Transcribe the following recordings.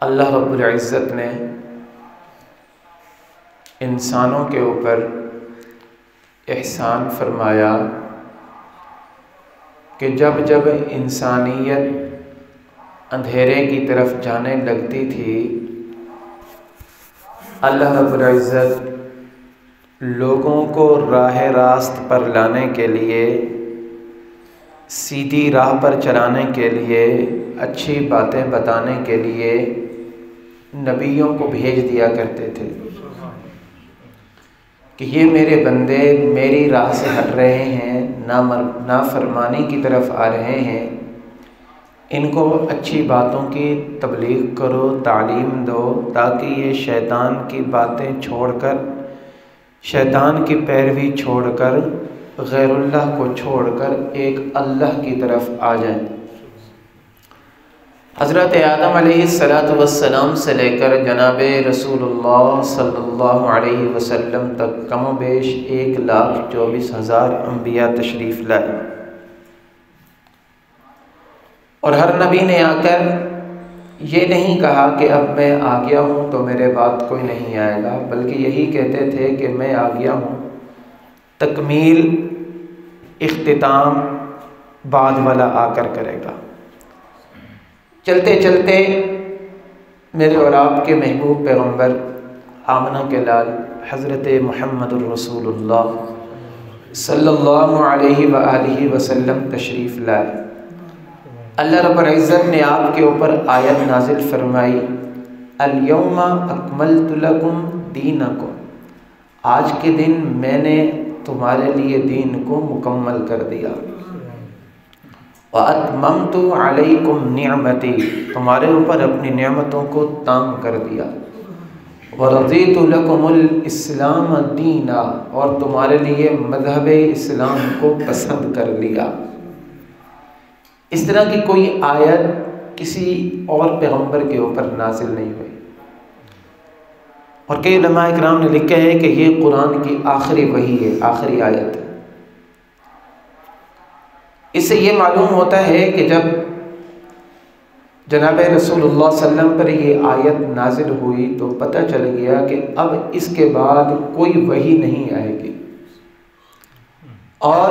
اللہ رب العزت نے انسانوں کے اوپر احسان فرمایا کہ جب جب انسانیت اندھیرے کی طرف جانے لگتی تھی، اللہ رب العزت لوگوں کو راہ راست پر لانے کے لیے، سیدھی راہ پر چلانے کے لیے، اچھی باتیں بتانے کے لیے نبیوں کو بھیج دیا کرتے تھے کہ یہ میرے بندے میری راہ سے ہٹ رہے ہیں، نافرمانی کی طرف آ رہے ہیں، ان کو اچھی باتوں کی تبلیغ کرو، تعلیم دو، تاکہ یہ شیطان کی باتیں چھوڑ کر، شیطان کی پیروی چھوڑ کر، غیر اللہ کو چھوڑ کر ایک اللہ کی طرف آ جائیں۔ حضرت آدم علیہ السلام سے لے کر جناب رسول اللہ صلی اللہ علیہ وسلم تک کم و بیش 1,24,000 انبیاء تشریف لائے، اور ہر نبی نے آ کر یہ نہیں کہا کہ اب میں آ گیا ہوں تو میرے بعد کوئی نہیں آئے گا، بلکہ یہی کہتے تھے کہ میں آ گیا ہوں، تکمیل اختتام بعد والا آ کر کرے گا۔ چلتے چلتے میرے اور آپ کے محبوب پیغمبر آمنہ کے لال حضرت محمد الرسول اللہ صلی اللہ علیہ وآلہ وسلم تشریف لائے۔ اللہ رب العزت نے آپ کے اوپر آیت نازل فرمائی، الیوم اکملت لکم دینکم، آج کے دن میں نے تمہارے لیے دین کو مکمل کر دیا، وَأَتْمَمْتُ عَلَيْكُمْ نِعْمَتِي، تمہارے اوپر اپنی نعمتوں کو تام کر دیا، وَرَضِيتُ لَكُمُ الْإِسْلَامَ دِينًا، اور تمہارے لیے مذہب اسلام کو پسند کر لیا۔ اس طرح کی کوئی آیت کسی اور پیغمبر کے اوپر نازل نہیں ہوئی، اور کئی علماء اکرام نے لکھا ہے کہ یہ قرآن کی آخری وحی ہے، آخری آیت ہے۔ اس سے یہ معلوم ہوتا ہے کہ جب جناب رسول اللہ صلی اللہ علیہ وسلم پر یہ آیت نازل ہوئی تو پتہ چل گیا کہ اب اس کے بعد کوئی وحی نہیں آئے گی، اور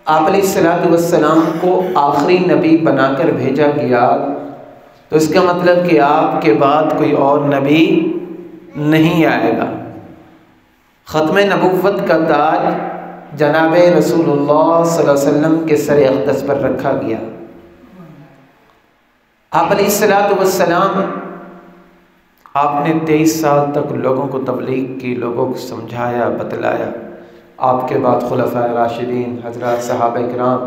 آپ علیہ السلام کو آخری نبی بنا کر بھیجا گیا، تو اس کا مطلب کہ آپ کے بعد کوئی اور نبی نہیں آئے گا۔ ختم نبوت کا تاج جناب رسول اللہ صلی اللہ علیہ وسلم کے سر اقدس پر رکھا گیا۔ آپ علیہ السلام آپ نے 23 سال تک لوگوں کو تبلیغ کی، لوگوں کو سمجھایا، بتلایا۔ آپ کے بعد خلفائے راشدین، حضرات صحابہ کرام